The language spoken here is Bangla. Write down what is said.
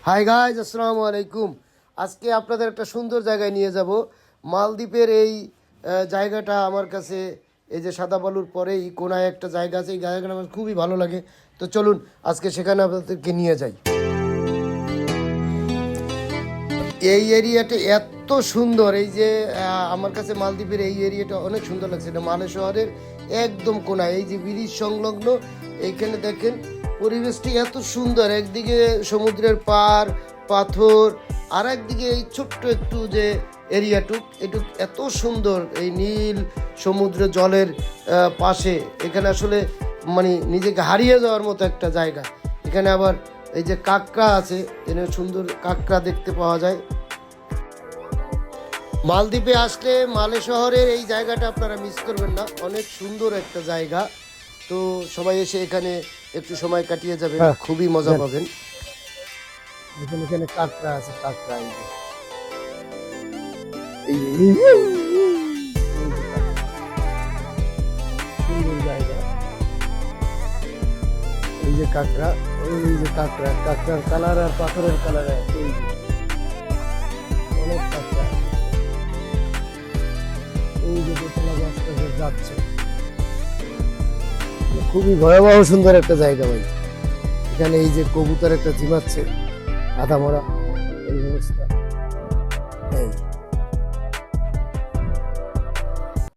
হাই গাইজ, আসসালামু আলাইকুম। আজকে আপনাদের একটা সুন্দর জায়গায় নিয়ে যাব। মালদ্বীপের এই জায়গাটা আমার কাছে, এই যে সাদা বালুর পরেই কোনায় একটা জায়গা আছে, এই জায়গাটা আমার খুবই ভালো লাগে। তো চলুন আজকে সেখানে আপনাদেরকে নিয়ে যাই। এই এরিয়াটা এত সুন্দর, এই যে আমার কাছে মালদ্বীপের এই এরিয়াটা অনেক সুন্দর লাগছে। এটা মালে শহরের একদম কোনায়, এই যে ব্রিজ সংলগ্ন। এইখানে দেখেন পরিবেশটি এত সুন্দর, একদিকে সমুদ্রের পার পাথর, আর একদিকে এই ছোট্ট একটু যে এরিয়াটুক, এটুক এত সুন্দর, এই নীল সমুদ্র জলের পাশে। এখানে আসলে মানে নিজেকে হারিয়ে যাওয়ার মতো একটা জায়গা। এখানে আবার এই যে কাঁকড়া আছে, এখানে সুন্দর কাঁকড়া দেখতে পাওয়া যায়। মালদ্বীপে আসলে মালে শহরের এই জায়গাটা আপনারা মিস করবেন না, অনেক সুন্দর একটা জায়গা। তো সবাই এসে এখানে একটু সময় কাটিয়ে যাবেন, খুবই মজা পাবেন। এখানে এখানে কাঁকড়া আছে, কাঁকড়া সুন্দর জায়গা। এই যে কাঁকড়া, এই যে কাঁকড়া, কাঁকড়ার কালার আর পাথরের কালার অনেক কাঁকড়া। এই যে দোতলা বাসটা যাচ্ছে, খুবই ভয়াবহ সুন্দর একটা জায়গা ভাই। এখানে এই যে কবুতর একটা ঝিমাচ্ছে আধা মরা, এই অবস্থা।